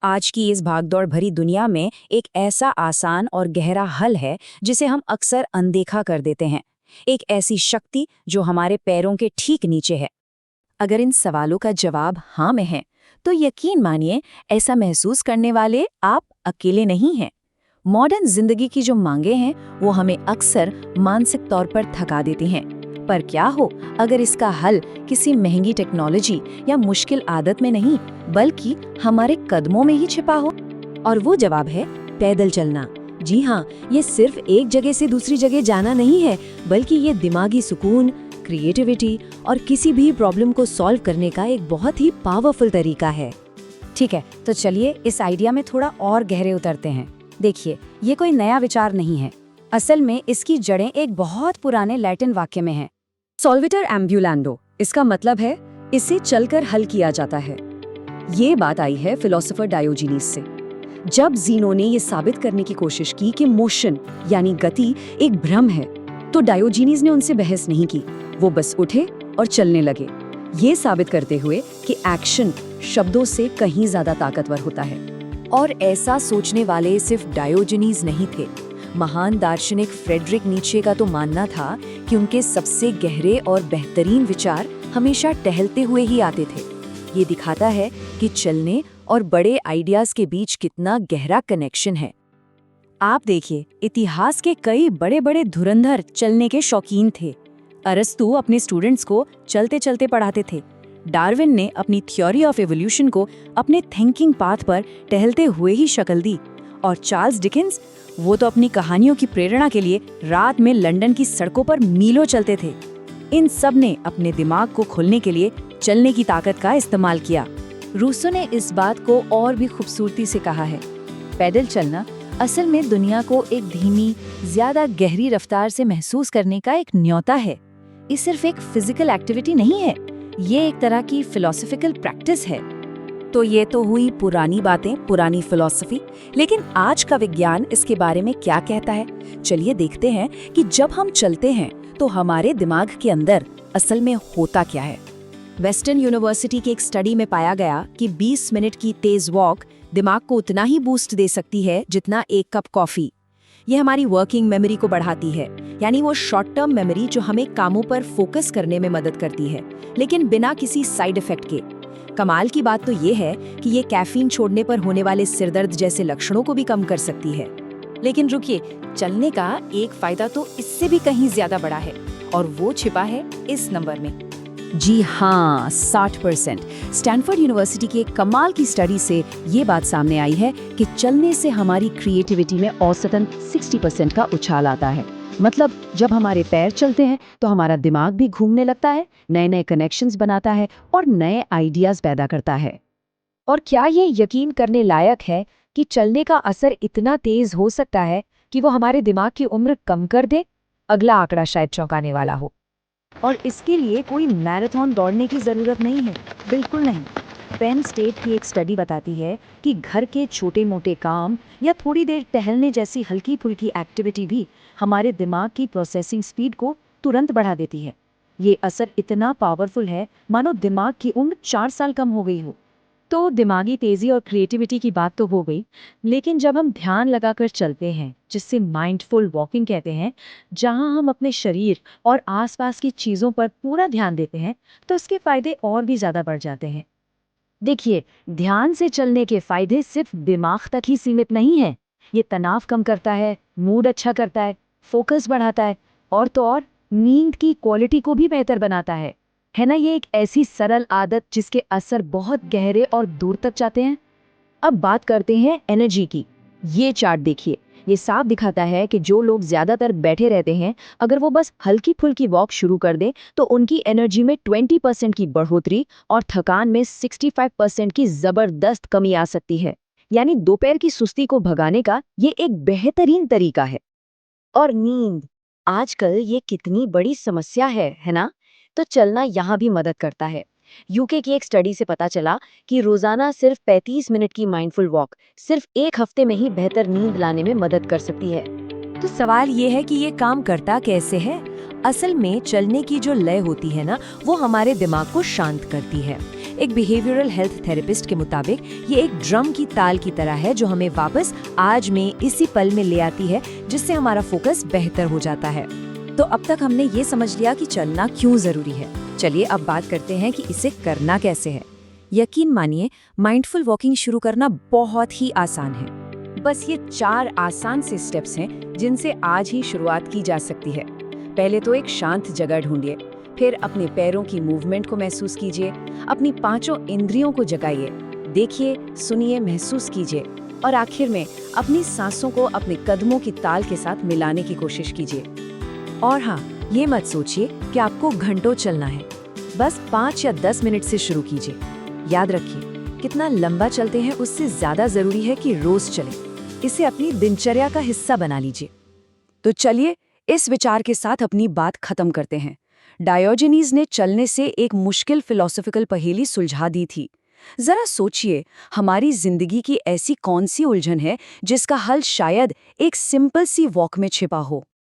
आज की इस भागदौड़ भरी दुनिया में एक ऐसा आसान और गहरा हल है जिसे हम अक्सर अनदेखा कर देते हैं। एक ऐसी शक्ति जो हमारे पैरों के ठीक नीचे है। अगर इन सवालों का जवाब हाँ में है, तो यकीन मानिए ऐसा महसूस करने वाले आप अकेले नहीं हैं। मॉडर्न जिंदगी की जो मांगे हैं वो हमें अक्सर मानसिक तौर पर थका देती हैं। पर क्या हो अगर इसका हल किसी महंगी टेक्नोलॉजी या मुश्किल आदत में नहीं, बल्कि हमारे कदमों में ही छिपा हो? और वो जवाब है पैदल चलना। जी हाँ, ये सिर्फ एक जगह से दूसरी जगह जाना नहीं है, बल्कि ये दिमागी सुकून, क्रिएटिविटी और किसी भी प्रॉब्लम को सॉल्व करने का एक बहुत ही पावरफुल तरीका है। ठीक है, तो चलिए इस आइडिया में थोड़ा और गहरे उतरते हैं। देखिए, ये कोई नया विचार नहीं है। असल में इसकी जड़ें एक बहुत पुराने लैटिन वाक्य में हैं। सॉल्विटर एम्बुलेंडो, इसका मतलब है इसे चलकर हल किया जाता है। ये बात आई है फिलोसोफर डायोजीनीस से। जब ज़ीनो ने ये साबित करने की कोशिश की कि मोशन यानी गति एक भ्रम है, तो डायोजीनीस ने उनसे बहस नहीं की। वो बस उठे और चलने लगे, ये साबित करते हुए कि एक्शन शब्दों से कहीं ज्यादा ताकतवर होता है। और ऐसा सोचने वाले सिर्फ डायोजीनीस नहीं थे। महान दार्शनिक फ्रेडरिक नीचे का तो मानना था कि उनके सबसे गहरे और बेहतरीन विचार हमेशा टहलते हुए ही आते थे। ये दिखाता है कि चलने और बड़े आइडियाज के बीच कितना गहरा कनेक्शन है। आप देखिए, इतिहास के कई बड़े बड़े धुरंधर चलने के शौकीन थे। अरस्तु अपने स्टूडेंट्स को चलते चलते पढ़ाते थे। डार्विन ने अपनी थ्योरी ऑफ एवोल्यूशन को अपने थिंकिंग पाथ पर टहलते हुए ही शक्ल दी। और चार्ल्स डिकेंस, वो तो अपनी कहानियों की प्रेरणा के लिए रात में लंदन की सड़कों पर मीलों चलते थे। इन सब ने अपने दिमाग को खोलने के लिए चलने की ताकत का इस्तेमाल किया। रूसो ने इस बात को और भी खूबसूरती से कहा है, पैदल चलना असल में दुनिया को एक धीमी, ज्यादा गहरी रफ्तार से महसूस करने का एक न्योता है। ये सिर्फ एक फिजिकल एक्टिविटी नहीं है, ये एक तरह की फिलोसॉफिकल प्रैक्टिस है। तो ये तो हुई पुरानी बातें, पुरानी फिलॉसफी। लेकिन आज का विज्ञान इसके बारे में क्या कहता है? चलिए देखते हैं कि जब हम चलते हैं तो हमारे दिमाग के अंदर असल में होता क्या है। वेस्टर्न यूनिवर्सिटी की एक स्टडी में पाया गया कि 20 मिनट की तेज वॉक दिमाग को उतना ही बूस्ट दे सकती है जितना एक कप कॉफी। ये हमारी वर्किंग मेमोरी को बढ़ाती है, यानी वो शॉर्ट टर्म मेमोरी जो हमें कामों पर फोकस करने में मदद करती है, लेकिन बिना किसी साइड इफेक्ट के। कमाल की बात तो ये है कि ये कैफीन छोड़ने पर होने वाले सिरदर्द जैसे लक्षणों को भी कम कर सकती है। लेकिन रुकिए, चलने का एक फायदा तो इससे भी कहीं ज्यादा बड़ा है, और वो छिपा है इस नंबर में। जी हाँ, 60%। स्टैनफोर्ड यूनिवर्सिटी की एक कमाल की स्टडी से ये बात सामने आई है कि चलने से हमारी क्रिएटिविटी में औसतन 60% का उछाल आता है। मतलब जब हमारे पैर चलते हैं तो हमारा दिमाग भी घूमने लगता है, नए नए कनेक्शंस बनाता है और नए आइडियाज पैदा करता है। और क्या ये यकीन करने लायक है कि चलने का असर इतना तेज हो सकता है कि वो हमारे दिमाग की उम्र कम कर दे? अगला आंकड़ा शायद चौंकाने वाला हो। और इसके लिए कोई मैराथन दौड़ने की जरूरत नहीं है, बिल्कुल नहीं। पेन स्टेट की एक स्टडी बताती है कि घर के छोटे मोटे काम या थोड़ी देर टहलने जैसी हल्की फुल्की एक्टिविटी भी हमारे दिमाग की प्रोसेसिंग स्पीड को तुरंत बढ़ा देती है। ये असर इतना पावरफुल है मानो दिमाग की उम्र 4 साल कम हो गई हो। तो दिमागी तेजी और क्रिएटिविटी की बात तो हो गई, लेकिन जब हम ध्यान लगाकर चलते हैं, जिससे माइंडफुल वॉकिंग कहते हैं, जहां हम अपने शरीर और आसपास की चीजों पर पूरा ध्यान देते हैं, तो इसके फायदे और भी ज्यादा बढ़ जाते हैं। देखिए, ध्यान से चलने के फायदे सिर्फ दिमाग तक ही सीमित नहीं है। ये तनाव कम करता है, मूड अच्छा करता है, फोकस बढ़ाता है, और तो और नींद की क्वालिटी को भी बेहतर बनाता है ना? ये एक ऐसी सरल आदत जिसके असर बहुत गहरे और दूर तक जाते हैं। अब बात करते हैं एनर्जी की। ये चार्ट देखिए, ये साफ दिखाता है कि जो लोग ज्यादातर बैठे रहते हैं, अगर वो बस हल्की फुल्की वॉक शुरू कर दें तो उनकी एनर्जी में 20% की बढ़ोतरी और थकान में 65% की जबरदस्त कमी आ सकती है। यानी दोपहर की सुस्ती को भगाने का ये एक बेहतरीन तरीका है। और नींद, आजकल ये कितनी बड़ी समस्या है ना? तो चलना यहाँ भी मदद करता है। यूके की एक स्टडी से पता चला कि रोजाना सिर्फ 35 मिनट की माइंडफुल वॉक सिर्फ एक हफ्ते में ही बेहतर नींद लाने में मदद कर सकती है। तो सवाल ये है कि ये काम करता कैसे है? असल में चलने की जो लय होती है ना, वो हमारे दिमाग को शांत करती है। एक बिहेवियरल हेल्थ थेरेपिस्ट के मुताबिक ये एक ड्रम की ताल की तरह है जो हमें वापस आज में इसी पल में ले आती है, जिससे हमारा फोकस बेहतर हो जाता है। तो अब तक हमने ये समझ लिया कि चलना क्यों जरूरी है। चलिए अब बात करते हैं कि इसे करना कैसे है। यकीन मानिए, माइंडफुल वॉकिंग शुरू करना बहुत ही आसान है। बस ये 4 आसान से स्टेप्स हैं जिनसे आज ही शुरुआत की जा सकती है। पहले तो एक शांत जगह ढूंढिए, फिर अपने पैरों की मूवमेंट को महसूस कीजिए, अपनी 5 इंद्रियों को जगाइए, देखिए, सुनिए, महसूस कीजिए और आखिर में अपनी सांसों को अपने कदमों की ताल के साथ मिलाने की कोशिश कीजिए। और हाँ, ये मत सोचिए कि आपको घंटों चलना है। बस 5 या 10 मिनट से शुरू कीजिए। याद रखिए, कितना लंबा चलते हैं उससे ज्यादा जरूरी है कि रोज चलें। इसे अपनी दिनचर्या का हिस्सा बना लीजिए। तो चलिए इस विचार के साथ अपनी बात खत्म करते हैं। डायोजेनीज ने चलने से एक मुश्किल फिलॉसफिकल पहेली सुलझा दी थी। जरा सोचिए, हमारी जिंदगी की ऐसी कौन सी उलझन है जिसका हल शायद एक सिंपल सी वॉक में छिपा हो।